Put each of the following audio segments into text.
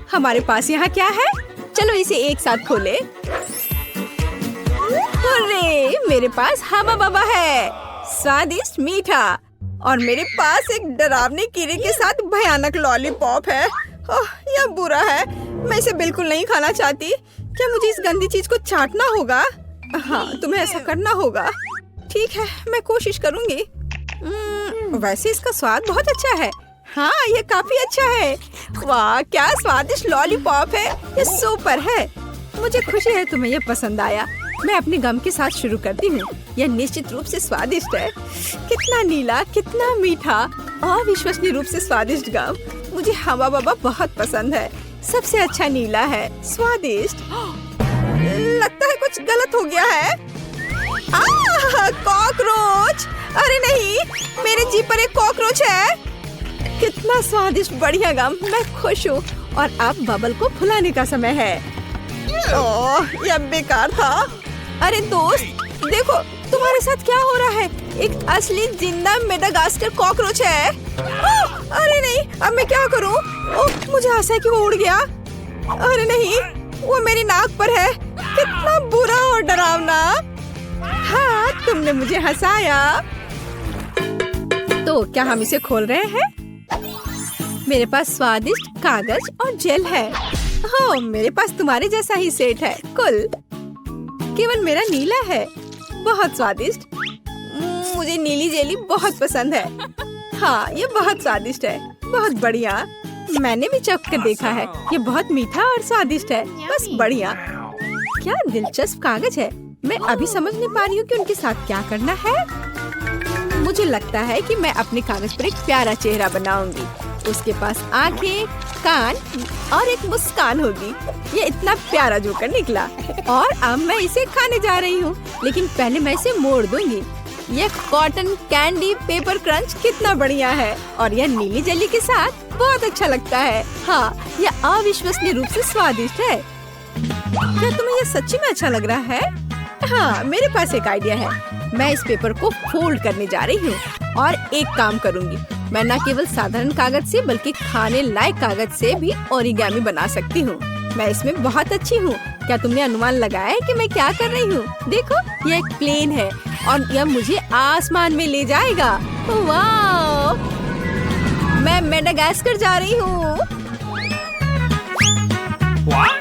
हमारे पास यहाँ क्या है? चलो इसे एक साथ खोले। अरे मेरे पास हवा बवा है, स्वादिष्ट मीठा। और मेरे पास एक डरावने कीड़े के साथ भयानक लॉलीपॉप है। ओह, यह बुरा है। मैं इसे बिल्कुल नहीं खाना चाहती। क्या मुझे इस गंदी चीज को चाटना होगा? हाँ, तुम्हें ऐसा करना होगा। ठीक है, मैं कोशिश करूंगी। वैसे इसका स्वाद बहुत अच्छा है। हाँ, ये काफी अच्छा है। वाह, क्या स्वादिष्ट लॉलीपॉप है। ये सुपर है। मुझे खुशी है तुम्हें ये पसंद आया। मैं अपने गम के साथ शुरू करती हूँ। यह निश्चित रूप से स्वादिष्ट है। कितना नीला, कितना मीठा, अविश्वसनीय रूप से स्वादिष्ट गम। मुझे हवा बवा बहुत पसंद है। सबसे अच्छा नीला है, स्वादिष्ट। लगता है कुछ गलत हो गया है। कॉकरोच! अरे नहीं, मेरे जीभ पर एक कॉकरोच है। कितना स्वादिष्ट, बढ़िया गम। मैं खुश हूँ। और अब बबल को फुलाने का समय है। ओह, यह बेकार था। अरे दोस्त, देखो तुम्हारे साथ क्या हो रहा है। एक असली जिंदा मेडागास्कर कॉकरोच है। अरे नहीं, अब मैं क्या करूँ? ओह, मुझे आशा है कि वो उड़ गया। अरे नहीं, वो मेरी नाक पर है। कितना बुरा और डरावना। हाँ, तुमने मुझे हंसाया। तो क्या हम इसे खोल रहे हैं? मेरे पास स्वादिष्ट कागज और जेल है। हो, मेरे पास तुम्हारे जैसा ही सेट है। कुल केवल मेरा नीला है। बहुत स्वादिष्ट। मुझे नीली जेली बहुत पसंद है। हाँ, ये बहुत स्वादिष्ट है। बहुत बढ़िया। मैंने भी चख कर देखा है। ये बहुत मीठा और स्वादिष्ट है। बस बढ़िया। क्या दिलचस्प कागज है। मैं अभी समझ नहीं पा रही हूँ कि उनके साथ क्या करना है। मुझे लगता है कि मैं अपने कागज पर एक प्यारा चेहरा बनाऊंगी। उसके पास आंखें, कान और एक मुस्कान होगी। ये इतना प्यारा जोकर निकला। और अब मैं इसे खाने जा रही हूँ, लेकिन पहले मैं इसे मोड़ दूंगी। ये कॉटन कैंडी पेपर क्रंच कितना बढ़िया है। और यह नीली जेली के साथ बहुत अच्छा लगता है। हाँ, यह अविश्वसनीय रूप से स्वादिष्ट है। क्या तुम्हें यह सच्ची में अच्छा लग रहा है? हाँ, मेरे पास एक आइडिया है। मैं इस पेपर को फोल्ड करने जा रही हूँ और एक काम करूँगी। मैं न केवल साधारण कागज से बल्कि खाने लायक कागज से भी ओरिगामी बना सकती हूँ। मैं इसमें बहुत अच्छी हूँ। क्या तुमने अनुमान लगाया है कि मैं क्या कर रही हूँ? देखो, यह एक प्लेन है और यह मुझे आसमान में ले जाएगा। वाह! मैं मेडागास्कर जा रही हूँ।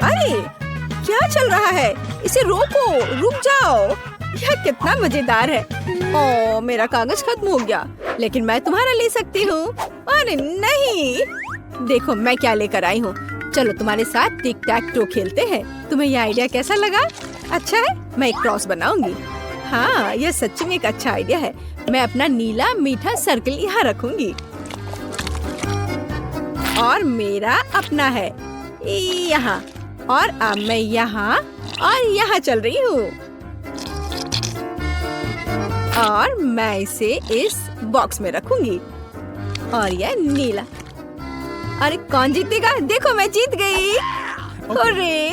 अरे क्या चल रहा है? इसे रोको, रुक जाओ। यह कितना मजेदार है। ओह, मेरा कागज खत्म हो गया, लेकिन मैं तुम्हारा ले सकती हूँ। अरे नहीं, देखो मैं क्या लेकर आई हूँ। चलो तुम्हारे साथ टिक टैक टो खेलते हैं। तुम्हें यह आइडिया कैसा लगा? अच्छा है, मैं एक क्रॉस बनाऊंगी। हाँ, यह सच्ची में एक अच्छा आइडिया है। मैं अपना नीला मीठा सर्कल यहाँ रखूंगी और मेरा अपना है यहाँ। और अब मैं यहाँ और यहाँ चल रही हूँ और मैं इसे इस बॉक्स में रखूंगी। और यह नीला। अरे कौन जीतेगा? देखो मैं जीत गई। अरे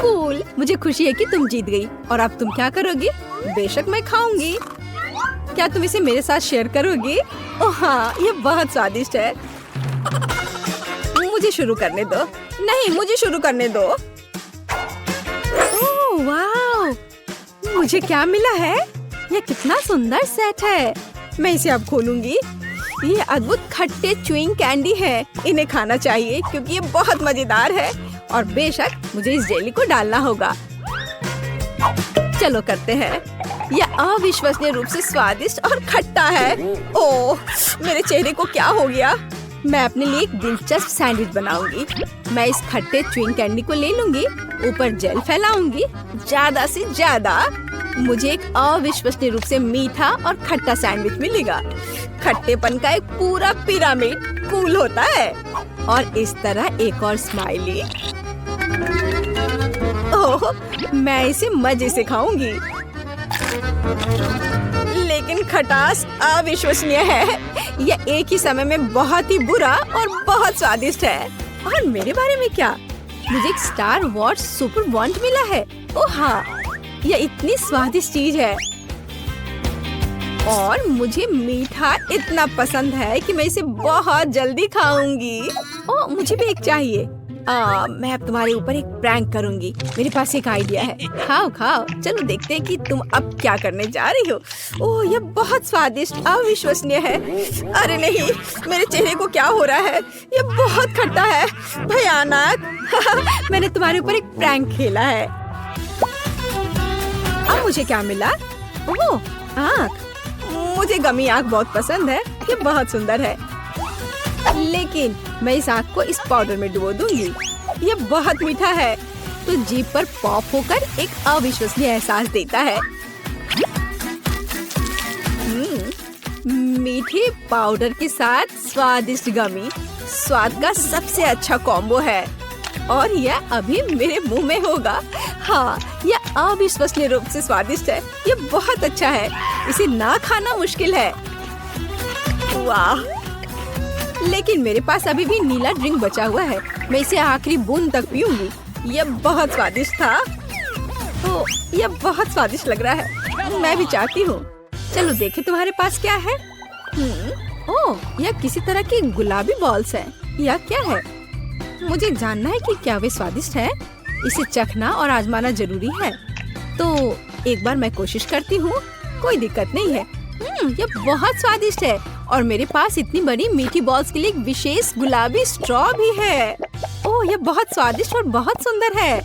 कूल, मुझे खुशी है कि तुम जीत गई। और अब तुम क्या करोगी? बेशक मैं खाऊंगी। क्या तुम इसे मेरे साथ शेयर करोगी? ओह हाँ, ये बहुत स्वादिष्ट है। मुझे शुरू करने दो। नहीं, मुझे शुरू करने दो। ओह वाह, मुझे क्या मिला है? यह कितना सुंदर सेट है। मैं इसे अब खोलूंगी। ये अद्भुत खट्टे च्युइंग कैंडी है। इन्हें खाना चाहिए क्योंकि ये बहुत मजेदार है। और बेशक मुझे इस जेली को डालना होगा। चलो करते हैं। यह अविश्वसनीय रूप से स्वादिष्ट और खट्टा है। ओह, मेरे चेहरे को क्या हो गया? मैं अपने लिए एक दिलचस्प सैंडविच बनाऊंगी। मैं इस खट्टे च्युइंग कैंडी को ले लूंगी, ऊपर जेल फैलाऊंगी ज्यादा से ज्यादा। मुझे एक अविश्वसनीय रूप से मीठा और खट्टा सैंडविच मिलेगा। खट्टेपन का एक पूरा पिरामिड कूल होता है। और इस तरह एक और स्माइली। ओह, मैं इसे मजे से खाऊंगी। लेकिन खटास अविश्वसनीय है। यह एक ही समय में बहुत ही बुरा और बहुत स्वादिष्ट है। और मेरे बारे में क्या? मुझे एक स्टार वॉर्स सुपर बॉन्ड मिला है। ओह हाँ, यह इतनी स्वादिष्ट चीज है। और मुझे मीठा इतना पसंद है कि मैं इसे बहुत जल्दी खाऊंगी। ओह, मुझे भी एक चाहिए। मैं अब तुम्हारे ऊपर एक प्रैंक करूंगी। मेरे पास एक आइडिया है। खाओ खाओ, चलो देखते हैं कि तुम अब क्या करने जा रही हो। ओह, ये बहुत स्वादिष्ट, अविश्वसनीय है। अरे नहीं, मेरे चेहरे को क्या हो रहा है? ये बहुत खट्टा है, भयानक। मैंने तुम्हारे ऊपर एक प्रैंक खेला है। अब मुझे क्या मिला? ओह, आँख। मुझे गमी आँख बहुत पसंद है, ये बहुत सुंदर है। लेकिन मैं इस आँख को इस पाउडर में डुबो दूंगी। ये बहुत मीठा है, तो जीभ पर पॉप होकर एक अविश्वसनीय एहसास देता है। मीठे पाउडर के साथ स्वादिष्ट गमी स्वाद का सबसे अच्छा कॉम्बो है, और यह अभी मेरे मुंह में होगा। हाँ, यह अविश्वसनीय रूप से स्वादिष्ट है। ये बहुत अच्छा है, इसे ना खाना मुश्किल है। वाह! लेकिन मेरे पास अभी भी नीला ड्रिंक बचा हुआ है। मैं इसे आखिरी बूंद तक पीऊंगी। यह बहुत स्वादिष्ट था। ओह, यह बहुत स्वादिष्ट लग रहा है। मैं भी चाहती हूँ। चलो देखें तुम्हारे पास क्या है। ओह, यह किसी तरह की गुलाबी बॉल्स है। यह क्या है? मुझे जानना है कि क्या वे स्वादिष्ट है। इसे चखना और आजमाना जरूरी है। तो एक बार मैं कोशिश करती हूँ। कोई दिक्कत नहीं है। यह बहुत स्वादिष्ट है, और मेरे पास इतनी बड़ी मीठी बॉल्स के लिए एक विशेष गुलाबी स्ट्रॉ भी है। ओह, यह बहुत स्वादिष्ट और बहुत सुंदर है।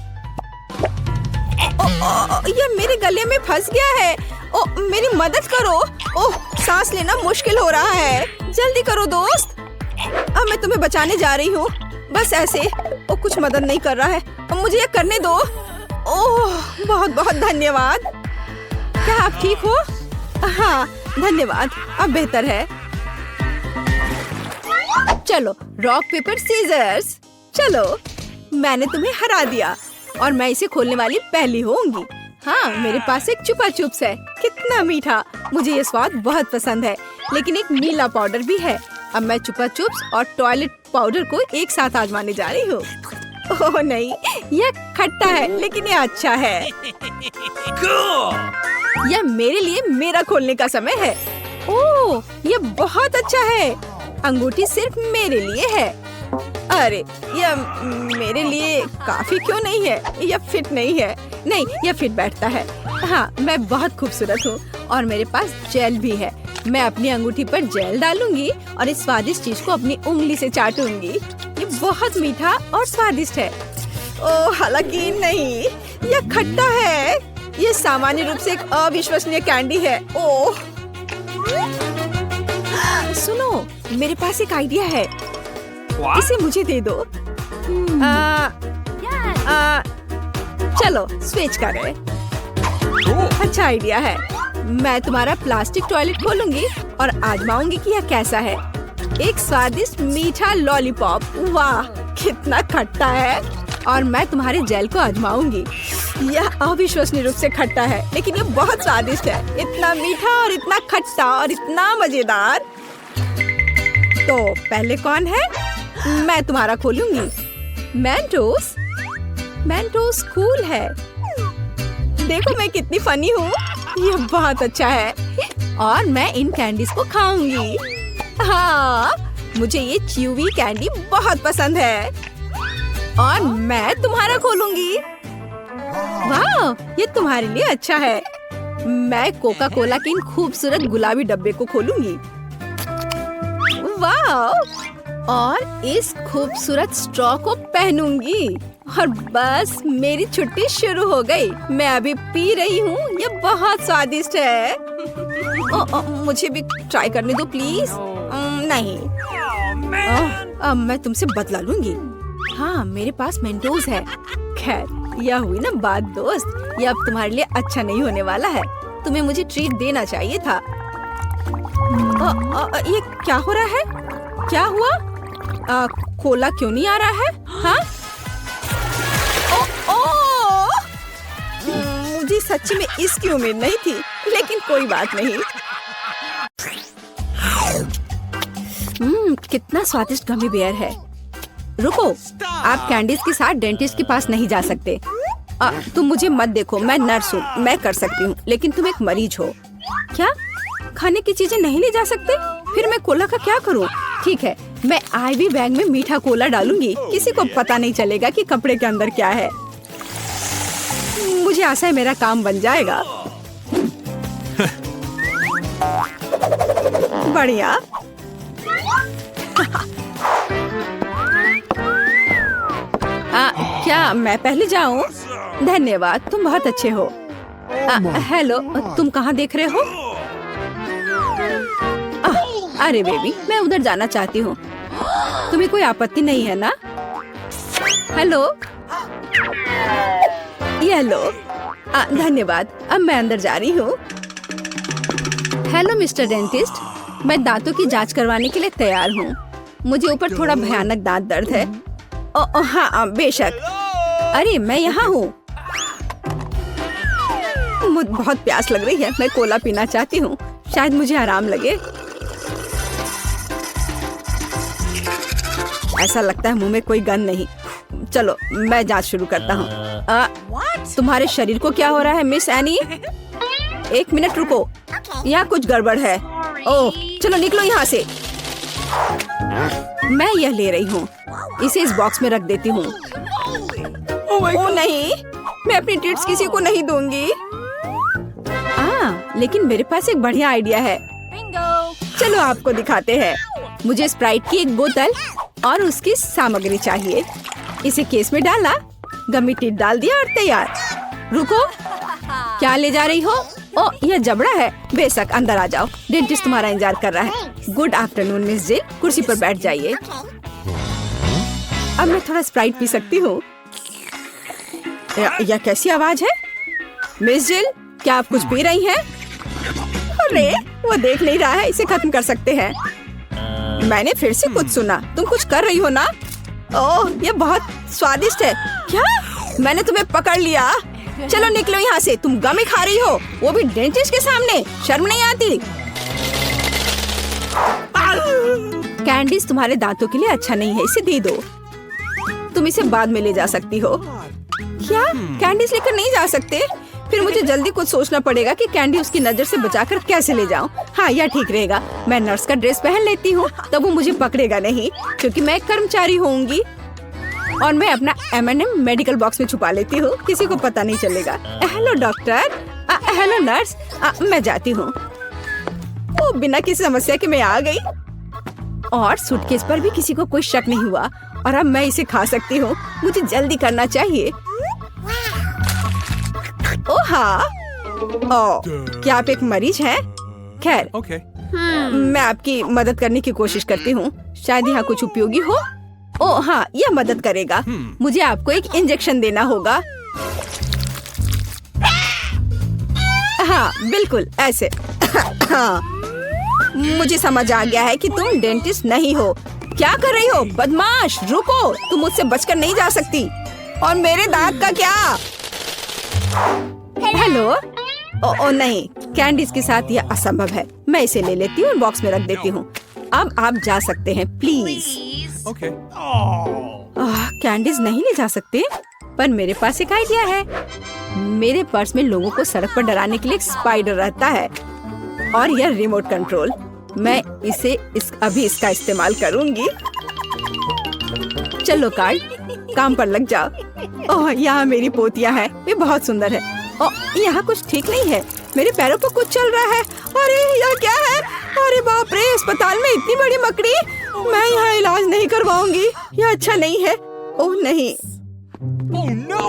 यह मेरे गले में फंस गया है। ओह, मेरी मदद करो। ओह, सांस लेना मुश्किल हो रहा है। जल्दी करो दोस्त। अब मैं तुम्हें बचाने जा रही हूँ। बस ऐसे। ओह, कुछ मदद नहीं कर रहा है। अब मुझे यह करने दो। ओह, बहुत बहुत धन्यवाद। क्या आप ठीक हो? हाँ, धन्यवाद। अब बेहतर है। चलो, रॉक पेपर सीजर्स। चलो, मैंने तुम्हें हरा दिया, और मैं इसे खोलने वाली पहली होंगी। हाँ, मेरे पास एक चुपा चुप्स है। कितना मीठा! मुझे ये स्वाद बहुत पसंद है। लेकिन एक नीला पाउडर भी है। अब मैं चुपा चुप्स और टॉयलेट पाउडर को एक साथ आजमाने जा रही हूँ। ओह नहीं, यह खट्टा है, लेकिन यह अच्छा है। यह मेरे लिए मेरा खोलने का समय है। ओह, यह बहुत अच्छा है। अंगूठी सिर्फ मेरे लिए है। अरे, यह मेरे लिए काफी क्यों नहीं है? यह फिट नहीं है। नहीं, यह फिट बैठता है। हाँ, मैं बहुत खूबसूरत हूँ, और मेरे पास जेल भी है। मैं अपनी अंगूठी पर जेल डालूंगी और इस स्वादिष्ट चीज को अपनी उंगली से चाटूंगी। ये बहुत मीठा और स्वादिष्ट है। ओह, हालांकि नहीं, यह खट्टा है। ये सामान्य रूप से एक अविश्वसनीय कैंडी है। ओह, सुनो, मेरे पास एक आइडिया है। इसे मुझे दे दो। चलो स्विच करें। अच्छा आइडिया है। मैं तुम्हारा प्लास्टिक टॉयलेट खोलूंगी और आजमाऊंगी कि यह कैसा है। एक स्वादिष्ट मीठा लॉलीपॉप। वाह, कितना खट्टा है। और मैं तुम्हारे जेल को आजमाऊंगी। यह अविश्वसनीय रूप से खट्टा है, लेकिन यह बहुत स्वादिष्ट है। इतना मीठा और इतना खट्टा और इतना मजेदार। तो पहले कौन है? मैं तुम्हारा खोलूंगी। मेंटोस। मेंटोस कूल है। देखो मैं कितनी फनी हूँ। यह बहुत अच्छा है, और मैं इन कैंडीज को खाऊंगी। हाँ, मुझे ये च्यूवी कैंडी बहुत पसंद है। और मैं तुम्हारा खोलूंगी। वाह, ये तुम्हारे लिए अच्छा है। मैं कोका कोला के इन खूबसूरत गुलाबी डब्बे को खोलूंगी। वाह, और इस खूबसूरत स्ट्रॉ को पहनूंगी, और बस मेरी छुट्टी शुरू हो गई। मैं अभी पी रही हूँ। ये बहुत स्वादिष्ट है। मुझे भी ट्राई करने दो प्लीज। नहीं, अब मैं तुमसे बदला लूंगी। हाँ, मेरे पास मेंटोस है। खैर, यह हुई ना बात दोस्त। यह अब तुम्हारे लिए अच्छा नहीं होने वाला है। तुम्हें मुझे ट्रीट देना चाहिए था। ये क्या हो रहा है? क्या हुआ? कोला क्यों नहीं आ रहा है? हाँ? मुझे सच्ची में इसकी उम्मीद नहीं थी, लेकिन कोई बात नहीं। कितना स्वादिष्ट गमी बेयर है। रुको, आप कैंडीज के साथ डेंटिस्ट के पास नहीं जा सकते। तुम मुझे मत देखो, मैं नर्स हूँ, मैं कर सकती हूँ, लेकिन तुम एक मरीज हो। क्या खाने की चीजें नहीं ले जा सकते? फिर मैं कोला का क्या करूँ? ठीक है, मैं आईवी बैग में मीठा कोला डालूंगी। किसी को पता नहीं चलेगा कि कपड़े के अंदर क्या है। मुझे आशा है मेरा काम बन जाएगा। बढ़िया। क्या मैं पहले जाऊं? धन्यवाद, तुम बहुत अच्छे हो। हेलो, तुम कहाँ देख रहे हो? अरे बेबी, मैं उधर जाना चाहती हूँ। तुम्हें कोई आपत्ति नहीं है ना? हेलो, ये लो। धन्यवाद, अब मैं अंदर जा रही हूँ। हेलो मिस्टर डेंटिस्ट, मैं दांतों की जांच करवाने के लिए तैयार हूँ। मुझे ऊपर थोड़ा भयानक दांत दर्द है। हाँ बेशक। अरे मैं यहाँ हूँ। मुझे बहुत प्यास लग रही है। मैं कोला पीना चाहती हूँ, शायद मुझे आराम लगे। ऐसा लगता है मुंह में कोई गंध नहीं। चलो मैं जांच शुरू करता हूँ। तुम्हारे शरीर को क्या हो रहा है मिस एनी? एक मिनट रुको, यहाँ कुछ गड़बड़ है। ओह चलो निकलो यहाँ से। मैं यह ले रही हूँ, इसे इस बॉक्स में रख देती हूँ। ओह नहीं, मैं अपनी ट्रीट्स किसी को नहीं दूंगी। लेकिन मेरे पास एक बढ़िया आइडिया है। चलो आपको दिखाते हैं। मुझे स्प्राइट की एक बोतल और उसकी सामग्री चाहिए। इसे केस में डाला, गमी टिप डाल दिया और तैयार। रुको, क्या ले जा रही हो? ओह यह जबड़ा है। बेशक, अंदर आ जाओ, डेंटिस्ट तुम्हारा इंतजार कर रहा है। गुड आफ्टरनून मिस जिल, कुर्सी पर बैठ जाइए। अब मैं थोड़ा स्प्राइट पी सकती हूँ। यह कैसी आवाज है? मिस जिल, क्या आप कुछ पी रही हैं? अरे वो देख नहीं रहा है, इसे खत्म कर सकते हैं। मैंने फिर से कुछ सुना। तुम कुछ कर रही हो ना? ओह ये बहुत स्वादिष्ट है। क्या? मैंने तुम्हें पकड़ लिया। चलो निकलो यहाँ से। तुम गमी खा रही हो, वो भी डेंटिस्ट के सामने। शर्म नहीं आती? कैंडीज तुम्हारे दांतों के लिए अच्छा नहीं है, इसे दे दो। तुम इसे बाद में ले जा सकती हो। क्या? कैंडीज लेकर नहीं जा सकते? फिर मुझे जल्दी कुछ सोचना पड़ेगा कि कैंडी उसकी नजर से बचाकर कैसे ले जाऊं। हाँ यह ठीक रहेगा। मैं नर्स का ड्रेस पहन लेती हूँ, तब वो मुझे पकड़ेगा नहीं, क्योंकि मैं एक कर्मचारी होंगी। और मैं अपना M&M मेडिकल बॉक्स में छुपा लेती हूँ, किसी को पता नहीं चलेगा। Hello doctor. Hello nurse. मैं जाती हूँ। वो बिना किसी समस्या के मैं आ गई, और सूटकेस पर भी किसी को कोई शक नहीं हुआ। और अब मैं इसे खा सकती हूँ। मुझे जल्दी करना चाहिए। ओह हाँ। ओह, क्या आप एक मरीज हैं? खैर, मैं आपकी मदद करने की कोशिश करती हूँ। शायद यहाँ कुछ उपयोगी हो। ओह हाँ, यह मदद करेगा। मुझे आपको एक इंजेक्शन देना होगा। हाँ बिल्कुल ऐसे। मुझे समझ आ गया है कि तुम डेंटिस्ट नहीं हो। क्या कर रही हो बदमाश? रुको, तुम मुझसे बचकर नहीं जा सकती। और मेरे दांत का क्या? हेलो। ओ नहीं, कैंडीज के साथ यह असंभव है। मैं इसे ले लेती हूँ और बॉक्स में रख देती हूँ। अब आप जा सकते हैं प्लीज। कैंडीज नहीं ले जा सकते, पर मेरे पास एक आइडिया है। मेरे पर्स में लोगों को सड़क पर डराने के लिए एक स्पाइडर रहता है, और यह रिमोट कंट्रोल। मैं अभी इसका इस्तेमाल करूंगी। चलो कार्ड, काम पर लग जाओ। ओह यहाँ मेरी पोतियाँ हैं, ये बहुत सुंदर है। ओह यहाँ कुछ ठीक नहीं है, मेरे पैरों पर कुछ चल रहा है। अरे यह क्या है? अरे बाप रे, अस्पताल में इतनी बड़ी मकड़ी। मैं यहाँ इलाज नहीं करवाऊंगी, यह अच्छा नहीं है। ओह नहीं। Oh no!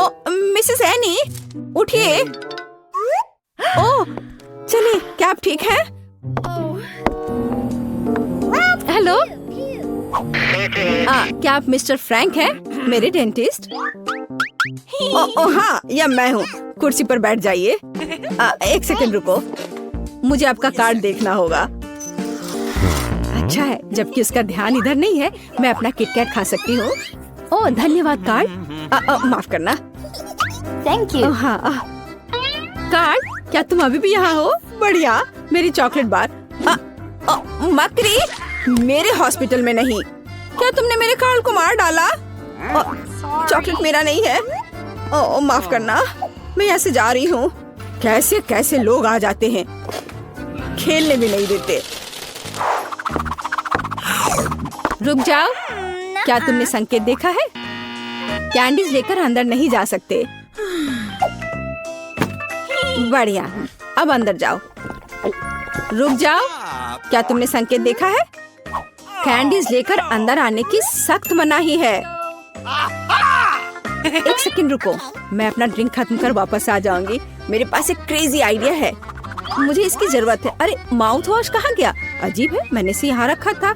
ओह मिसेस एनी, उठिए। ओह चलिए, क्या आप ठीक हैं? हेलो। क्या आप मिस्टर फ्रैंक हैं, मेरे डेंटिस्ट? ओह हाँ, यह मैं हूँ। कुर्सी पर बैठ जाइए। एक सेकंड रुको, मुझे आपका कार्ड देखना होगा। अच्छा है, जबकि उसका ध्यान इधर नहीं है। मैं अपना किटकैट खा सकती हूँ। ओह धन्यवाद कार्ड। माफ करना। Thank you. हाँ कार्ड, क्या तुम अभी भी यहाँ हो? बढ़िया, मेरी चॉकलेट बार। मकड़ी, मेरे हॉस्पिटल में नहीं। क्या तुमने मेरे कार्ड को मार डाला? चॉकलेट मेरा नहीं है। ओह माफ करना, मैं यहाँ से जा रही हूँ। कैसे कैसे लोग आ जाते हैं, खेलने भी नहीं देते। रुक जाओ। क्या तुमने संकेत देखा है? कैंडीज लेकर अंदर नहीं जा सकते। बढ़िया, अब अंदर जाओ। रुक जाओ। क्या तुमने संकेत देखा है? कैंडीज लेकर अंदर आने की सख्त मनाही है। एक सेकंड रुको, मैं अपना ड्रिंक खत्म कर वापस आ जाऊंगी। मेरे पास एक क्रेजी आइडिया है, मुझे इसकी जरूरत है। अरे माउथ वॉश कहाँ गया? अजीब है, मैंने इसे यहाँ रखा था।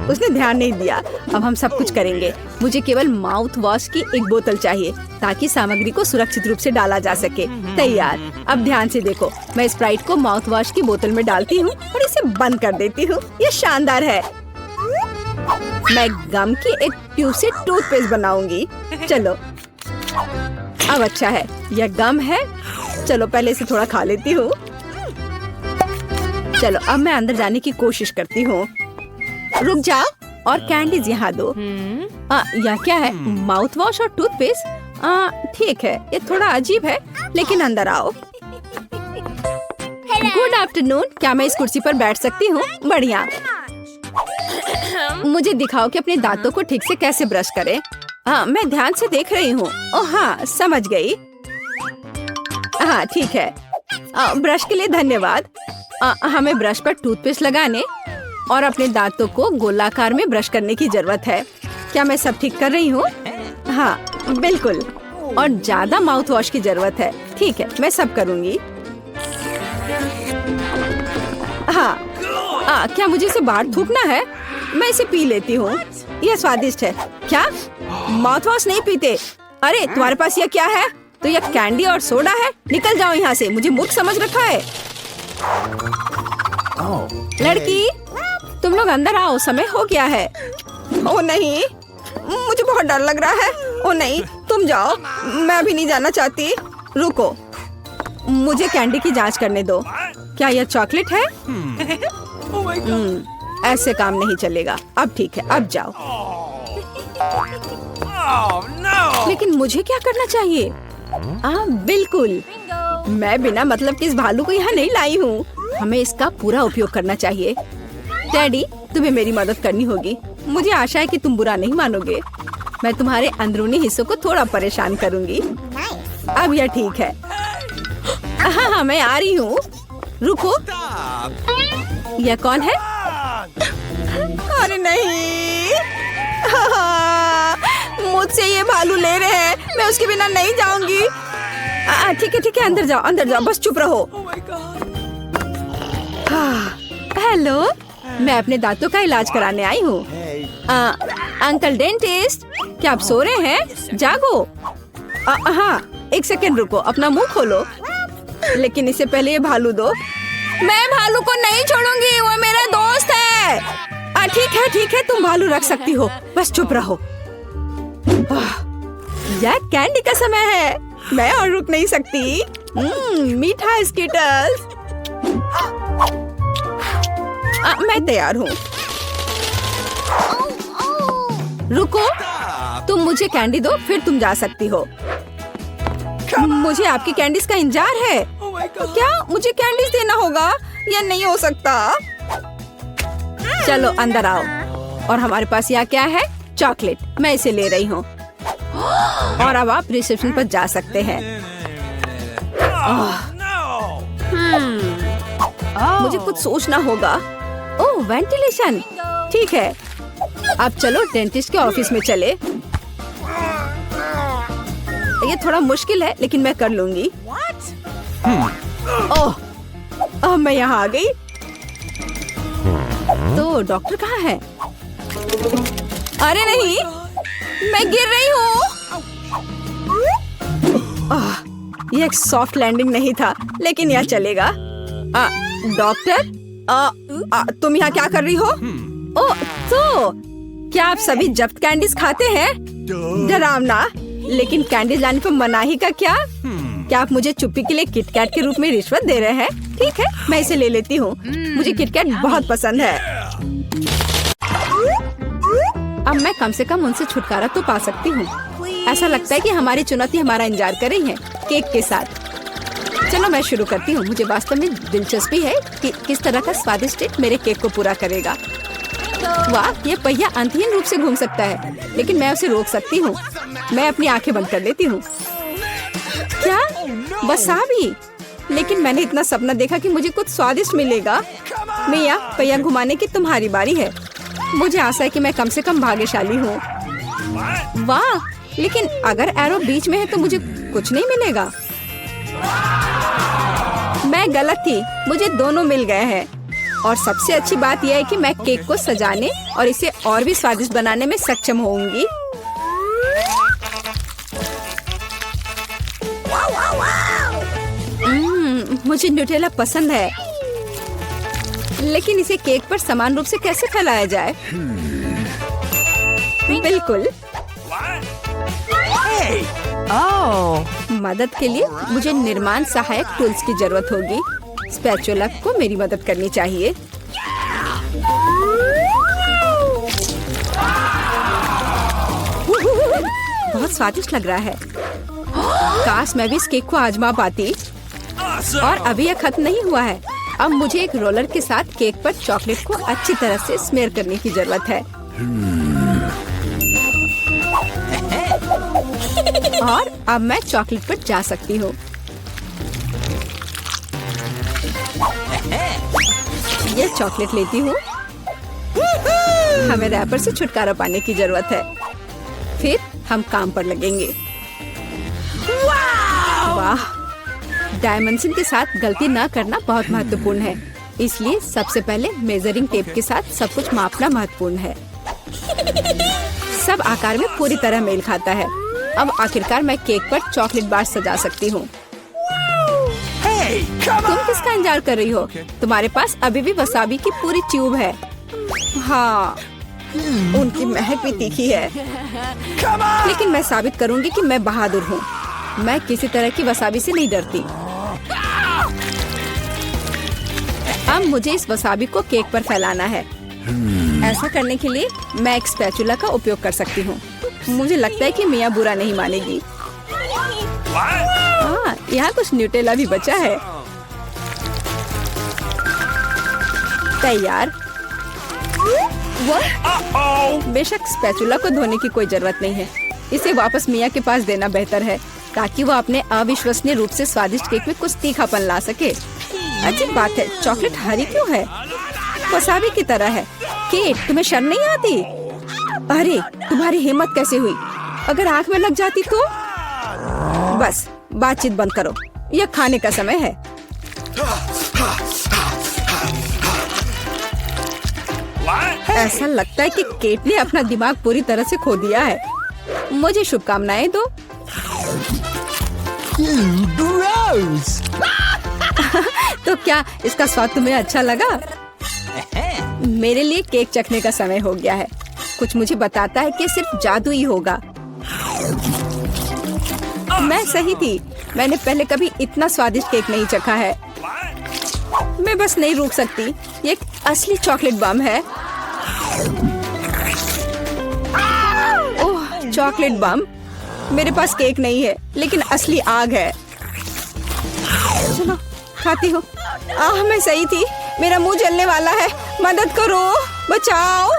उसने ध्यान नहीं दिया। अब हम सब कुछ करेंगे। मुझे केवल माउथ वॉश की एक बोतल चाहिए ताकि सामग्री को सुरक्षित रूप से डाला जा सके। तैयार। अब ध्यान से देखो, मैं स्प्राइट को माउथ वॉश की बोतल में डालती हूँ और इसे बंद कर देती हूँ। ये शानदार है। मैं गम की एक ट्यूब से टूथपेस्ट बनाऊंगी। चलो, अब अच्छा है। यह गम है। चलो पहले इसे थोड़ा खा लेती हूँ। चलो अब मैं अंदर जाने की कोशिश करती हूँ। रुक जाओ और कैंडीज यहाँ दो। यह क्या है? माउथ वॉश और टूथपेस्ट? ठीक है, ये थोड़ा अजीब है, लेकिन अंदर आओ। Good afternoon. क्या मैं इस कुर्सी पर बैठ सकती हूँ? बढ़िया। मुझे दिखाओ कि अपने दांतों को ठीक से कैसे ब्रश करें। हाँ, मैं ध्यान से देख रही हूँ। ओह हाँ, समझ गई। हाँ ठीक है। ब्रश के लिए धन्यवाद। हमें ब्रश पर टूथपेस्ट लगाने और अपने दांतों को गोलाकार में ब्रश करने की जरूरत है। क्या मैं सब ठीक कर रही हूँ? हाँ बिल्कुल। और ज्यादा माउथ वॉश की जरूरत है। ठीक है, मैं सब करूँगी। हाँ, क्या मुझे इसे बाहर थूकना है? मैं इसे पी लेती हूँ। यह स्वादिष्ट है। क्या माउथ वॉश नहीं पीते? अरे तुम्हारे पास यह क्या है? तो यह कैंडी और सोडा है। निकल जाओ यहाँ से, मुझे मूर्ख समझ रखा है। लड़की, तुम लोग अंदर आओ, समय हो गया है। ओ नहीं, मुझे बहुत डर लग रहा है। ओ नहीं, तुम जाओ, मैं अभी नहीं जाना चाहती। रुको, मुझे कैंडी की जांच करने दो। क्या यह चॉकलेट है? ऐसे काम नहीं चलेगा। अब ठीक है, अब जाओ। लेकिन मुझे क्या करना चाहिए? बिल्कुल, मैं बिना मतलब के इस भालू को यहाँ नहीं लाई हूँ। हमें इसका पूरा उपयोग करना चाहिए। डैडी, तुम्हें मेरी मदद करनी होगी। मुझे आशा है कि तुम बुरा नहीं मानोगे। मैं तुम्हारे अंदरूनी हिस्सों को थोड़ा परेशान करूँगी। अब यह ठीक है। हाँ, मैं आ रही हूँ। रुको, यह कौन है? अरे नहीं, मुझसे ये भालू ले रहे हैं। मैं उसके बिना नहीं जाऊंगी। ठीक है, अंदर जाओ, बस चुप रहो। हेलो, मैं अपने दांतों का इलाज कराने आई हूँ। अंकल डेंटिस्ट, क्या आप सो रहे हैं? जागो। हाँ, एक सेकंड रुको, अपना मुंह खोलो। लेकिन इससे पहले ये भालू दो। मैं भालू को नहीं छोड़ूंगी, वो मेरा दोस्त है। ठीक है, तुम भालू रख सकती हो, बस चुप रहो। यह कैंडी का समय है, मैं और रुक नहीं सकती। मीठा स्कीटर्स। मैं तैयार हूँ। रुको, तुम मुझे कैंडी दो, फिर तुम जा सकती हो। मुझे आपकी कैंडीज का इंतजार है। क्या मुझे कैंडीज देना होगा? यह नहीं हो सकता। चलो अंदर आओ। और हमारे पास यहाँ क्या है? चॉकलेट। मैं इसे ले रही हूँ। और अब आप रिसेप्शन पर जा सकते हैं। मुझे कुछ सोचना होगा। ओह, वेंटिलेशन। ठीक है, अब चलो डेंटिस्ट के ऑफिस में चले। ये थोड़ा मुश्किल है, लेकिन मैं कर लूंगी। ओह, मैं यहाँ आ गई। तो डॉक्टर कहाँ है? अरे नहीं, मैं गिर रही हूँ। यह एक सॉफ्ट लैंडिंग नहीं था, लेकिन यह चलेगा। डॉक्टर, तुम यहाँ क्या कर रही हो? ओह, तो क्या आप सभी जब्त कैंडीज खाते हैं? डरावना। लेकिन कैंडीज लाने पर मनाही का क्या? क्या आप मुझे चुप्पी के लिए किटकैट के रूप में रिश्वत दे रहे हैं? ठीक है, मैं इसे ले लेती हूँ। मुझे किटकैट बहुत पसंद है। अब मैं कम से कम उनसे छुटकारा तो पा सकती हूँ। ऐसा लगता है कि हमारी चुनौती हमारा इंतजार कर रही है, केक के साथ। चलो मैं शुरू करती हूँ। मुझे वास्तव में दिलचस्पी है कि किस तरह का स्वादिष्ट केक मेरे केक को पूरा करेगा। वाह, ये पहिया अंतहीन रूप से घूम सकता है, लेकिन मैं उसे रोक सकती हूँ। मैं अपनी आंखें बंद कर लेती हूँ। क्या? वसाबी? लेकिन मैंने इतना सपना देखा कि मुझे कुछ स्वादिष्ट मिलेगा। मिया, पहिया घुमाने की तुम्हारी बारी है। मुझे आशा है कि मैं कम से कम भाग्यशाली हूँ। वाह, लेकिन अगर एरो बीच में है तो मुझे कुछ नहीं मिलेगा। मैं गलत थी, मुझे दोनों मिल गए हैं। और सबसे अच्छी बात यह है कि मैं केक को सजाने और इसे और भी स्वादिष्ट बनाने में सक्षम होंगी। मुझे न्यूटेला पसंद है, लेकिन इसे केक पर समान रूप से कैसे फैलाया जाए? बिल्कुल। मदद के लिए मुझे निर्माण सहायक टूल्स की जरूरत होगी। स्पैचुला को मेरी मदद करनी चाहिए। बहुत स्वादिष्ट लग रहा है। काश मैं भी इस केक को आजमा पाती। और अभी यह खत्म नहीं हुआ है। अब मुझे एक रोलर के साथ केक पर चॉकलेट को अच्छी तरह से स्मेयर करने की जरूरत है। और अब मैं चॉकलेट पर जा सकती हूँ। यह चॉकलेट लेती हूँ। हमें रैपर से छुटकारा पाने की जरूरत है। फिर हम काम पर लगेंगे। वाह, डायमेंशन के साथ गलती न करना बहुत महत्वपूर्ण है। इसलिए सबसे पहले मेजरिंग टेप के साथ सब कुछ मापना महत्वपूर्ण है। सब आकार में पूरी तरह मेल खाता है। अब आखिरकार मैं केक पर चॉकलेट बार सजा सकती हूँ। तुम किसका इंतजार कर रही हो? तुम्हारे पास अभी भी वसाबी की पूरी ट्यूब है। हाँ, उनकी महक भी तीखी है। लेकिन मैं साबित करूंगी कि मैं बहादुर हूँ। मैं किसी तरह की वसाबी से नहीं डरती। अब मुझे इस वसाबी को केक पर फैलाना है। ऐसा करने के लिए मैं एक स्पैचुला का उपयोग कर सकती हूँ। मुझे लगता है कि मिया बुरा नहीं मानेगी। हाँ, यहाँ कुछ न्यूटेला भी बचा है। तैयार। बेशक स्पैचुला को धोने की कोई जरूरत नहीं है। इसे वापस मिया के पास देना बेहतर है, ताकि वो अपने अविश्वसनीय रूप से स्वादिष्ट केक में कुछ तीखापन ला सके। अजीब बात है, चॉकलेट हरी क्यों है? वसाबी की तरह है। केक, तुम्हें शर्म नहीं आती? अरे, तुम्हारी हिम्मत कैसे हुई? अगर आँख में लग जाती तो? बस, बातचीत बंद करो। यह खाने का समय है। ऐसा लगता है कि केट ने अपना दिमाग पूरी तरह से खो दिया है। मुझे शुभकामनाएं दो। तो क्या इसका स्वाद तुम्हें अच्छा लगा? मेरे लिए केक चखने का समय हो गया है। कुछ मुझे बताता है कि सिर्फ जादू ही होगा। मैं सही थी। मैंने पहले कभी इतना स्वादिष्ट केक नहीं चखा है। मैं बस नहीं रुक सकती। ये एक असली चॉकलेट बम है। ओह, चॉकलेट बम। मेरे पास केक नहीं है, लेकिन असली आग है। चलो, खाती हूँ। मैं सही थी। मेरा मुंह जलने वाला है। मदद करो, बचाओ।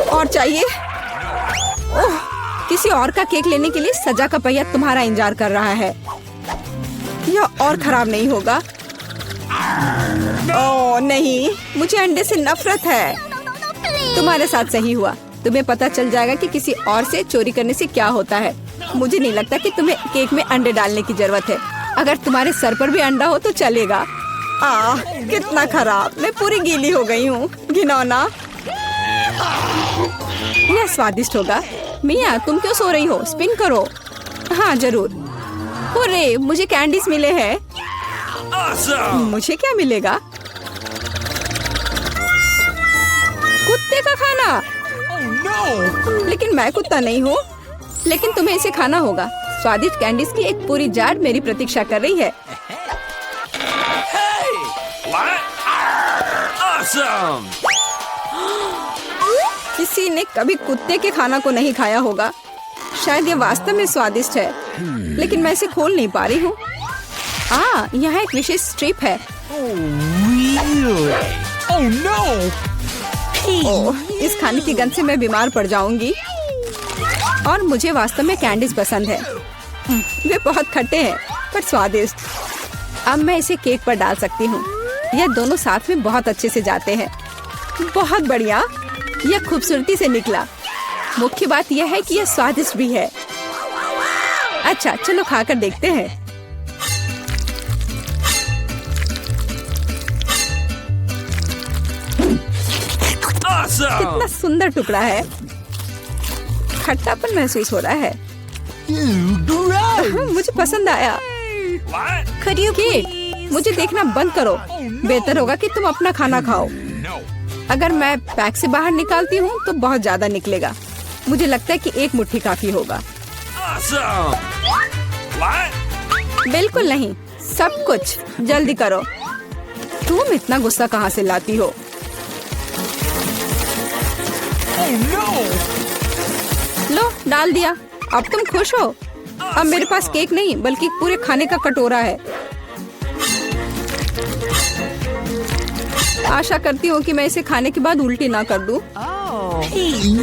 और चाहिए? ओह, किसी और का केक लेने के लिए सजा का पहिया तुम्हारा इंतजार कर रहा है। यह और खराब नहीं होगा। ओह नहीं, मुझे अंडे से नफरत है। तुम्हारे साथ सही हुआ। तुम्हें पता चल जाएगा कि किसी और से चोरी करने से क्या होता है। मुझे नहीं लगता कि तुम्हें केक में अंडे डालने की जरूरत है। अगर तुम्हारे सर पर भी अंडा हो तो चलेगा। कितना खराब। मैं पूरी गीली हो गई हूँ। घिनौना। यह स्वादिष्ट होगा। मिया, तुम क्यों सो रही हो? स्पिन करो। हाँ जरूर। अरे, मुझे कैंडीज मिले हैं। मुझे क्या मिलेगा? कुत्ते का खाना। लेकिन मैं कुत्ता नहीं हूँ। लेकिन तुम्हें इसे खाना होगा। स्वादिष्ट कैंडीज की एक पूरी जार मेरी प्रतीक्षा कर रही है। किसी ने कभी कुत्ते के खाना को नहीं खाया होगा। शायद ये वास्तव में स्वादिष्ट है, लेकिन मैं इसे खोल नहीं पा रही हूँ। यहाँ एक विशेष स्ट्रिप है। Oh no! ओह, इस खाने की गंध से मैं बीमार पड़ जाऊंगी। और मुझे वास्तव में कैंडीज पसंद है। वे बहुत खट्टे हैं पर स्वादिष्ट। अब मैं इसे केक पर डाल सकती हूँ। यह दोनों साथ में बहुत अच्छे से जाते हैं। बहुत बढ़िया, यह खूबसूरती से निकला। मुख्य बात यह है कि यह स्वादिष्ट भी है। अच्छा, चलो खाकर देखते हैं। Awesome! कितना सुंदर टुकड़ा है। खट्टापन महसूस हो रहा है। Gross! मुझे पसंद आया। What? केक, मुझे देखना बंद करो। बेहतर होगा कि तुम अपना खाना खाओ। No. अगर मैं पैक से बाहर निकालती हूँ तो बहुत ज्यादा निकलेगा। मुझे लगता है कि एक मुट्ठी काफी होगा। Awesome! What? बिल्कुल नहीं, सब कुछ जल्दी करो। तुम इतना गुस्सा कहाँ से लाती हो? Oh no! लो, डाल दिया। अब तुम खुश हो? अब मेरे पास केक नहीं बल्कि पूरे खाने का कटोरा है। आशा करती हूँ कि मैं इसे खाने के बाद उल्टी ना कर दूं। Hey, you!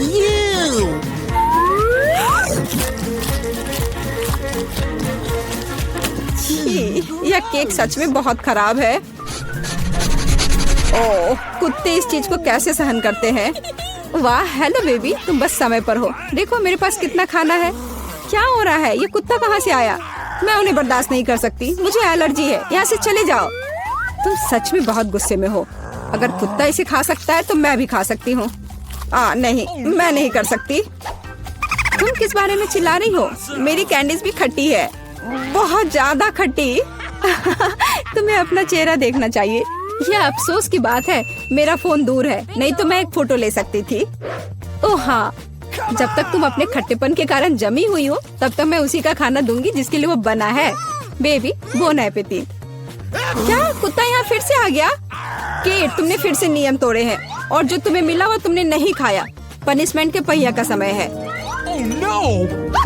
छी, यह केक सच में बहुत खराब है। ओह, कुत्ते इस चीज को कैसे सहन करते हैं? वाह, हेलो बेबी, तुम बस समय पर हो। देखो मेरे पास कितना खाना है। क्या हो रहा है? ये कुत्ता कहाँ से आया? मैं उन्हें बर्दाश्त नहीं कर सकती। मुझे एलर्जी है। यहाँ से चले जाओ। तुम सच में बहुत गुस्से में हो। अगर कुत्ता इसे खा सकता है तो मैं भी खा सकती हूँ। नहीं, मैं नहीं कर सकती। तुम किस बारे में चिल्ला रही हो? मेरी कैंडीज भी खट्टी है, बहुत ज्यादा खट्टी। तुम्हें अपना चेहरा देखना चाहिए। यह अफसोस की बात है, मेरा फोन दूर है, नहीं तो मैं एक फोटो ले सकती थी। ओह हाँ, जब तक तुम अपने खट्टेपन के कारण जमी हुई हो तब तक मैं उसी का खाना दूंगी जिसके लिए वो बना है। Baby, bone appétit. क्या कुत्ता यहाँ फिर से आ गया? केट, तुमने फिर से नियम तोड़े हैं और जो तुम्हें मिला वो तुमने नहीं खाया। पनिशमेंट के पहिया का समय है। Oh no!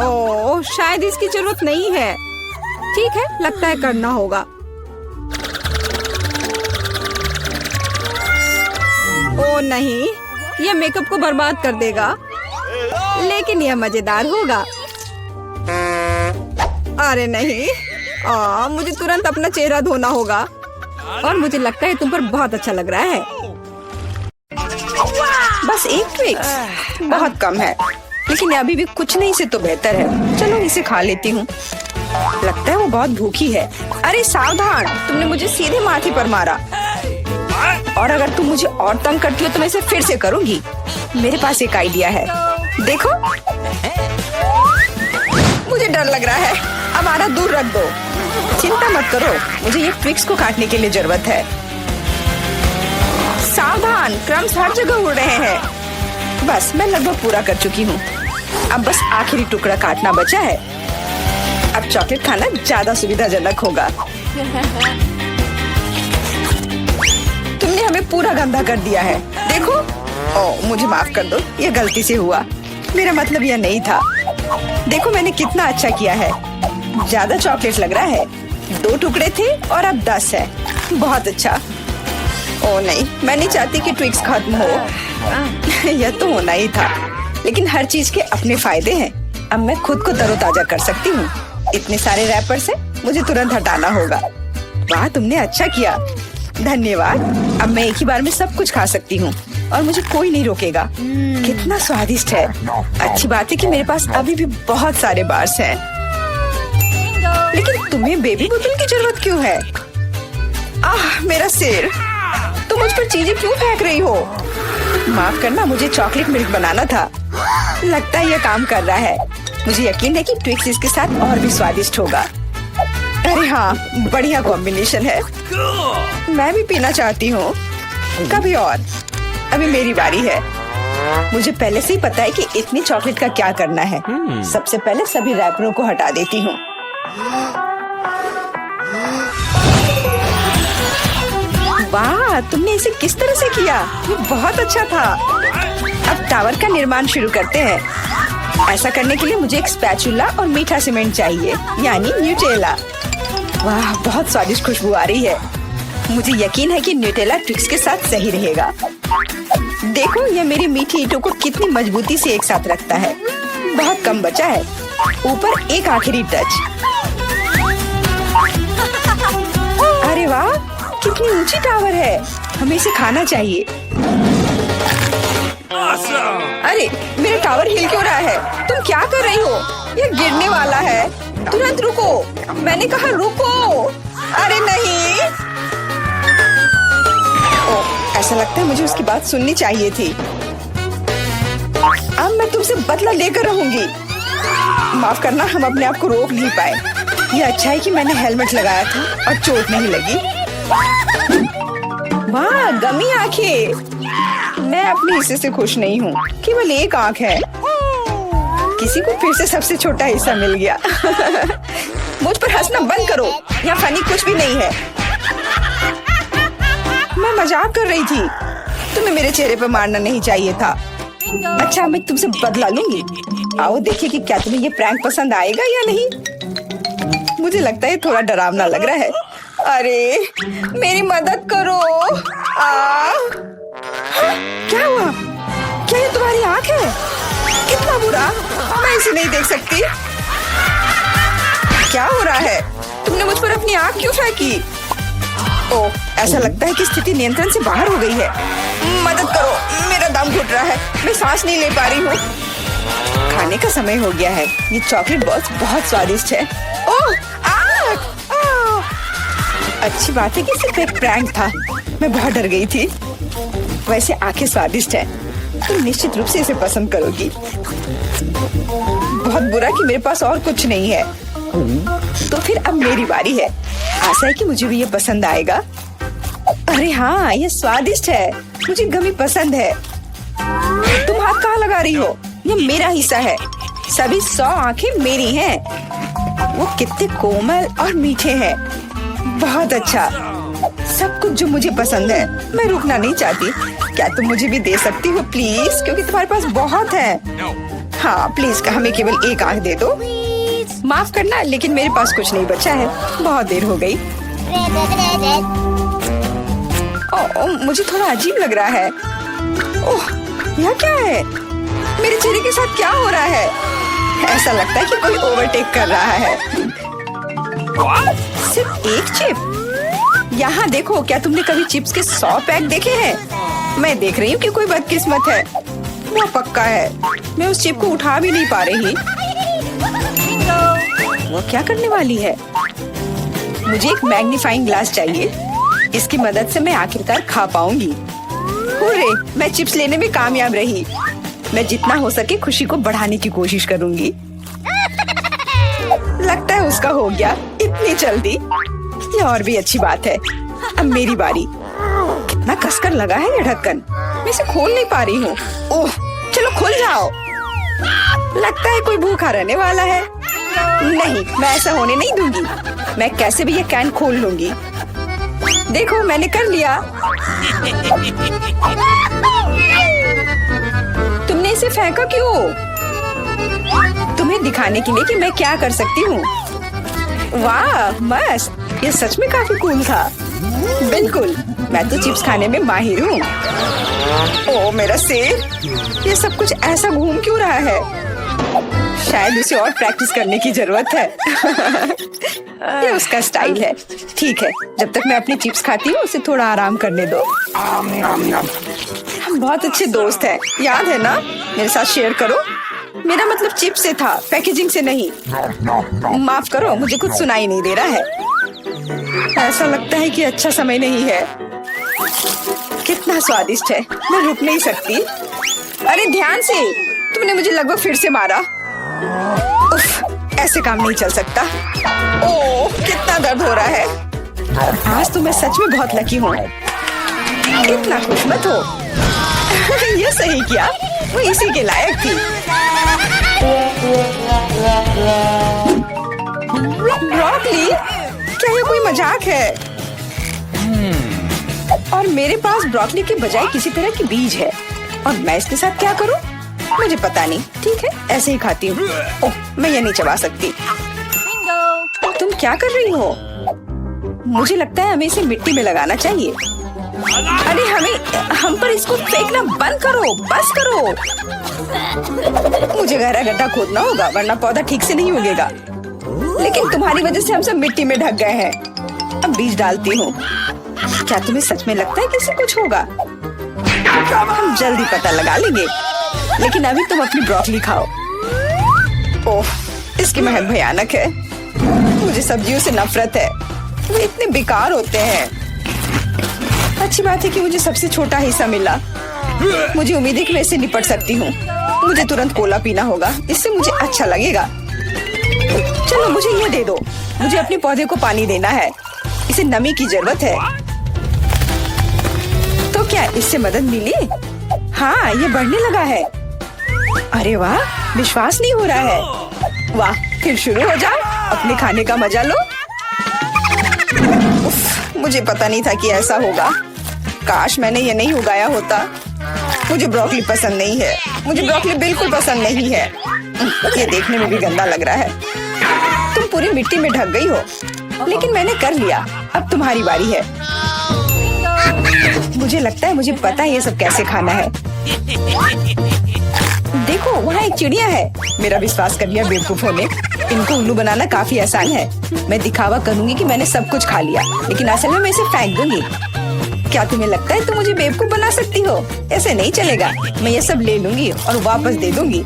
ओह, शायद इसकी जरूरत नहीं है। ठीक है, लगता है करना होगा। ओह नहीं, यह मेकअप को बर्बाद कर देगा, लेकिन यह मजेदार होगा। अरे नहीं, मुझे तुरंत अपना चेहरा धोना होगा। और मुझे लगता है तुम पर बहुत अच्छा लग रहा है। बस एक ट्विक्स बहुत कम है, लेकिन अभी भी कुछ नहीं से तो बेहतर है। चलो इसे खा लेती हूँ। लगता है वो बहुत भूखी है। अरे सावधान, तुमने मुझे सीधे माथे पर मारा। और अगर तुम मुझे और तंग करती हो तो मैं इसे फिर से करूंगी। मेरे पास एक आइडिया है, देखो। मुझे डर लग रहा है, अब आरा दूर रख दो। चिंता मत करो, मुझे ये ट्विक्स को काटने के लिए जरूरत है। सावधान, क्रम्स हर जगह उड़ रहे हैं। बस मैं लगभग पूरा कर चुकी हूँ। अब बस आखिरी टुकड़ा काटना बचा है। अब चॉकलेट खाना ज्यादा सुविधाजनक होगा। तुमने हमें पूरा गंदा कर दिया है। देखो। ओह, मुझे माफ कर दो, ये गलती से हुआ। मेरा मतलब यह नहीं था। देखो मैंने कितना अच्छा किया है। ज्यादा चॉकलेट लग रहा है। 2 टुकड़े थे और अब 10 है। बहुत अच्छा। ओह नहीं, मैं नहीं चाहती कि ट्विक्स खत्म हो। यह तो होना ही था, लेकिन हर चीज के अपने फायदे हैं। अब मैं खुद को तरोताजा कर सकती हूँ। इतने सारे रैपर से मुझे तुरंत हटाना होगा। वाह, तुमने अच्छा किया, धन्यवाद। अब मैं एक ही बार में सब कुछ खा सकती हूँ और मुझे कोई नहीं रोकेगा। कितना स्वादिष्ट है। अच्छी बात है कि मेरे पास अभी भी बहुत सारे बार्स हैं। लेकिन तुम्हें बेबी बोतल की जरूरत क्यों है? मेरा सिर। तुम मुझ पर चीजें क्यों फेंक रही हो? माफ करना, मुझे चॉकलेट मिल्क बनाना था। लगता है यह काम कर रहा है। मुझे यकीन है कि ट्विक्स इसके साथ और भी स्वादिष्ट होगा। अरे हाँ, बढ़िया कॉम्बिनेशन है। मैं भी पीना चाहती हूँ, कभी और। अभी मेरी बारी है। मुझे पहले से ही पता है कि इतनी चॉकलेट का क्या करना है। सबसे पहले सभी रैपरों को हटा देती हूँ। वाह, तुमने इसे किस तरह से किया? ये बहुत अच्छा था। अब टावर का निर्माण शुरू करते हैं। ऐसा करने के लिए मुझे एक स्पैचुला और मीठा सीमेंट चाहिए, यानी न्यूटेला। वाह, बहुत स्वादिष्ट खुशबू आ रही है। मुझे यकीन है कि न्यूटेला ट्विक्स के साथ सही रहेगा। देखो यह मेरी मीठी ईंटों को कितनी मजबूती से एक साथ रखता है। बहुत कम बचा है। ऊपर एक आखिरी टच। अरे वाह, कितनी ऊंची टावर है। हमें इसे खाना चाहिए। Awesome! अरे मेरा टावर हिल क्यों रहा है? तुम क्या कर रही हो? यह गिरने वाला है। तुरंत रुको। मैंने कहा रुको। अरे नहीं। ओह, ऐसा लगता है मुझे उसकी बात सुननी चाहिए थी। अब मैं तुमसे बदला लेकर रहूंगी। माफ करना, हम अपने आप को रोक नहीं पाए। यह अच्छा है कि मैंने हेलमेट लगाया था और चोट नहीं लगी। वाह, गमी आंखें। मैं अपने हिस्से से खुश नहीं हूँ। केवल एक आंख है। किसी को फिर से सबसे छोटा हिस्सा मिल गया। मुझ पर हंसना बंद करो। यहाँ फनी कुछ भी नहीं है। मैं मजाक कर रही थी। तुम्हें मेरे चेहरे पर मारना नहीं चाहिए था। अच्छा, मैं तुमसे बदला लूंगी। आओ देखिए कि क्या तुम्हें ये प्रैंक पसंद आएगा या नहीं। मुझे लगता है थोड़ा डरावना लग रहा है। अरे मेरी मदद करो। क्या हुआ? क्या ये तुम्हारी आंख है? कितना बुरा। मैं इसे नहीं देख सकती। क्या हो रहा है? तुमने मुझ पर अपनी आंख क्यों फेंकी? ओह, ऐसा लगता है कि स्थिति नियंत्रण से बाहर हो गई है। मदद करो, मेरा दम घुट रहा है। मैं सांस नहीं ले पा रही हूँ। खाने का समय हो गया है। ये चॉकलेट बॉल्स बहुत स्वादिष्ट है। ओह, अच्छी बात है कि सिर्फ एक प्रैंक था। मैं बहुत डर गई थी। वैसे आंखें स्वादिष्ट है। तुम निश्चित रूप से इसे पसंद करोगी। बहुत बुरा कि मेरे पास और कुछ नहीं है। तो फिर अब मेरी बारी है। आशा है कि मुझे भी ये पसंद आएगा। अरे हाँ, ये स्वादिष्ट है। मुझे गमी पसंद है। तुम हाथ कहाँ लगा रही हो? ये मेरा हिस्सा है। सभी 100 आंखें मेरी हैं। वो कितने कोमल और मीठे हैं। बहुत अच्छा, सब कुछ जो मुझे पसंद है। मैं रुकना नहीं चाहती। क्या तुम मुझे भी दे सकती हो प्लीज? क्योंकि तुम्हारे पास बहुत है। हाँ प्लीज, हमें केवल एक आंख दे दो। माफ करना, लेकिन मेरे पास कुछ नहीं बचा है। बहुत देर हो गई। मुझे थोड़ा अजीब लग रहा है। ओह, यह क्या है? मेरे चेहरे के साथ क्या हो रहा है? ऐसा लगता है कि कोई ओवरटेक कर रहा है। सिर्फ एक चिप? यहाँ देखो, क्या तुमने कभी चिप्स के 100 पैक देखे हैं? मैं देख रही हूँ कि कोई बदकिस्मत है। वो पक्का है। मैं उस चिप को उठा भी नहीं पा रही। वो क्या करने वाली है? मुझे एक मैग्नीफाइंग ग्लास चाहिए। इसकी मदद से मैं आखिरकार खा पाऊंगी। हुर्रे, मैं चिप्स लेने में कामयाब रही। मैं जितना हो सके खुशी को बढ़ाने की कोशिश करूंगी। लगता है उसका हो गया इतनी जल्दी। ये और भी अच्छी बात है। अब मेरी बारी। कितना कसकर लगा है ये ढक्कन। मैं इसे खोल नहीं पा रही हूँ। ओह, चलो खुल जाओ। लगता है कोई भूखा रहने वाला है। नहीं, मैं ऐसा होने नहीं दूंगी। मैं कैसे भी ये कैन खोल लूंगी। देखो, मैंने कर लिया। तुमने इसे फेंका क्यों? तुम्हें दिखाने के लिए कि मैं क्या कर सकती हूँ। वाह, मस्त। ये सच में काफी कूल था। बिल्कुल, मैं तो चिप्स खाने में माहिर हूँ। ओह मेरा सिर, ये सब कुछ ऐसा घूम क्यों रहा है? शायद उसे और प्रैक्टिस करने की जरूरत है। ये उसका स्टाइल है। ठीक है, जब तक मैं अपनी चिप्स खाती हूँ उसे थोड़ा आराम करने दो। हम बहुत अच्छे दोस्त हैं, याद है ना? मेरे साथ शेयर करो। मेरा मतलब चिप्स से था, पैकेजिंग से नहीं। माफ करो, मुझे कुछ सुनाई नहीं दे रहा है। ऐसा लगता है कि अच्छा समय नहीं है। कितना स्वादिष्ट है, मैं रुक नहीं सकती। अरे ध्यान से, तुमने मुझे लगभग फिर से मारा। उफ, ऐसे काम नहीं चल सकता। ओह, कितना दर्द हो रहा है। आज तो मैं सच में बहुत लकी हूँ। इतना खुश मत हो। ये सही किया, वो इसी के लायक थी। ब्रोकली, क्या ये कोई मजाक है? और मेरे पास ब्रोकली के बजाय किसी तरह की बीज है, और मैं इसके साथ क्या करूं? मुझे पता नहीं। ठीक है, ऐसे ही खाती हूँ। ओह, मैं ये नहीं चबा सकती। तुम क्या कर रही हो? मुझे लगता है हमें इसे मिट्टी में लगाना चाहिए। अरे हम पर इसको फेंकना बंद करो, बस करो। मुझे गहरा गड्ढा खोदना होगा वरना पौधा ठीक से नहीं उगेगा। लेकिन तुम्हारी वजह से हम सब मिट्टी में ढक गए हैं। अब बीज डालती हूँ। क्या तुम्हें सच में लगता है कि इससे कुछ होगा? हम जल्दी पता लगा लेंगे। लेकिन अभी तुम अपनी ब्रोकली खाओ। ओह, इसकी महक भयानक है। मुझे सब्जियों से नफरत है, वे इतने बेकार होते हैं। अच्छी बात है कि मुझे सबसे छोटा हिस्सा मिला। मुझे उम्मीद है कि मैं इससे निपट सकती हूँ। मुझे तुरंत कोला पीना होगा, इससे मुझे अच्छा लगेगा। चलो मुझे ये दे दो। मुझे अपने पौधे को पानी देना है, इसे नमी की जरूरत है। तो क्या इससे मदद मिली? हाँ, ये बढ़ने लगा है। अरे वाह, विश्वास नहीं हो रहा है। वाह, फिर शुरू हो जाओ, अपने खाने का मजा लो। उफ, मुझे पता नहीं था कि ऐसा होगा। काश मैंने ये नहीं उगाया होता। मुझे ब्रोकली पसंद नहीं है। मुझे ब्रोकली बिल्कुल पसंद नहीं है। ये देखने में भी गंदा लग रहा है। तुम पूरी मिट्टी में ढक गई हो, लेकिन मैंने कर लिया। अब तुम्हारी बारी है। मुझे लगता है मुझे पता है ये सब कैसे खाना है। देखो, वहाँ एक चिड़िया है। मेरा विश्वास कर लिया बेवकूफों ने। इनको उल्लू बनाना काफी आसान है। मैं दिखावा करूंगी कि मैंने सब कुछ खा लिया, लेकिन असल में मैं इसे फेंक दूंगी। क्या तुम्हें लगता है तुम मुझे बेवकूफ बना सकती हो? ऐसे नहीं चलेगा। मैं ये सब ले लूंगी और वापस दे दूंगी।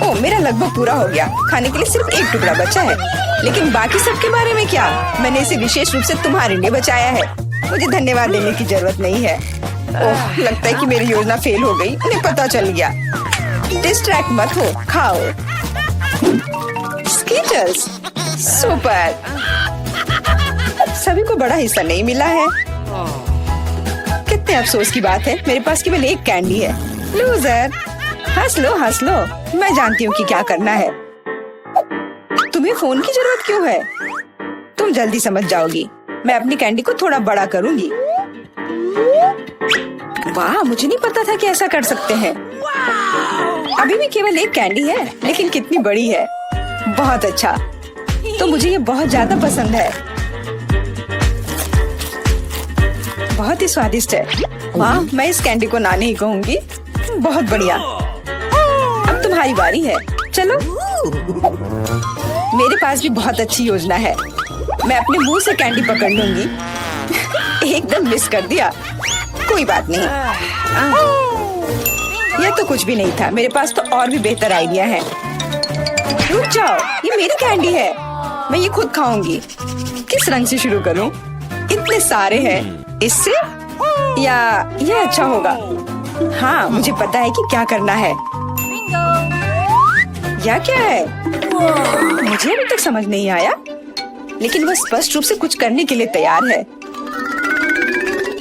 ओह, मेरा लगभग पूरा हो गया। खाने के लिए सिर्फ एक टुकड़ा बचा है। लेकिन बाकी सब के बारे में क्या? मैंने इसे विशेष रूप से तुम्हारे लिए बचाया है। मुझे धन्यवाद देने की जरूरत नहीं है। ओह, लगता है कि मेरी योजना फेल हो गई। उन्हें पता चल गया। डिस्ट्रैक्ट मत हो, खाओ। Skittles, super. सभी को बड़ा हिस्सा नहीं मिला है। कितने अफसोस की बात है, मेरे पास केवल एक कैंडी है। लूजर, हंस लो हंस लो। मैं जानती हूँ कि क्या करना है। तुम्हें फोन की जरूरत क्यों है? तुम जल्दी समझ जाओगी। मैं अपनी कैंडी को थोड़ा बड़ा करूंगी। वाह, मुझे नहीं पता था कि ऐसा कर सकते हैं। अभी भी केवल एक कैंडी है, लेकिन कितनी बड़ी है। बहुत अच्छा, तो मुझे ये बहुत ज्यादा पसंद है। बहुत ही स्वादिष्ट है। वाह, मैं इस कैंडी को ना नहीं कहूंगी। बहुत बढ़िया। अब तुम्हारी बारी है। चलो, मेरे पास भी बहुत अच्छी योजना है। मैं अपने मुंह से कैंडी पकड़ लूंगी। एकदम मिस कर दिया। कोई बात नहीं। यह तो कुछ भी नहीं था। मेरे पास तो और भी बेहतर आइडिया है। रुक जाओ, ये मेरी कैंडी है। मैं ये खुद खाऊंगी। किस रंग से शुरू करूं? इतने सारे हैं। इससे या ये अच्छा होगा? हाँ, मुझे पता है कि क्या करना है। यह क्या है? मुझे अभी तक समझ नहीं आया, लेकिन वह स्पष्ट रूप से कुछ करने के लिए तैयार है।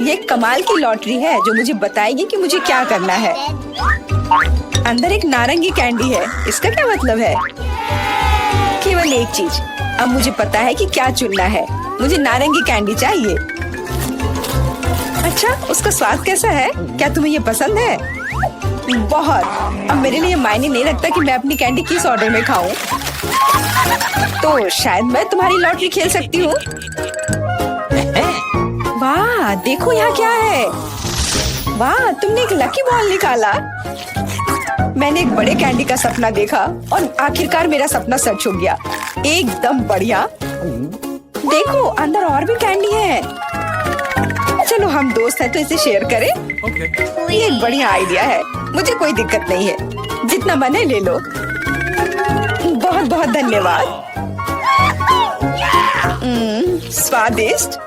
ये एक कमाल की लॉटरी है जो मुझे बताएगी कि मुझे क्या करना है। अंदर एक नारंगी कैंडी है। इसका क्या मतलब है? केवल एक चीज। अब मुझे पता है कि क्या चुनना है। मुझे नारंगी कैंडी चाहिए। अच्छा, उसका स्वाद कैसा है? क्या तुम्हें ये पसंद है? बहुत। अब मेरे लिए मायने नहीं रखता कि मैं अपनी कैंडी किस ऑर्डर में खाऊं। तो शायद मैं तुम्हारी लॉटरी खेल सकती हूँ। वाह, देखो यहाँ क्या है। वाह, तुमने एक लकी बॉल निकाला। मैंने एक बड़े कैंडी का सपना देखा और आखिरकार मेरा सपना सच हो गया। एकदम बढ़िया। देखो, अंदर और भी कैंडी है। चलो, हम दोस्त हैं तो इसे शेयर करें। ये एक बढ़िया आइडिया है। मुझे कोई दिक्कत नहीं है। जितना बने ले लो। बहुत बहुत धन्यवाद। स्वादिष्ट।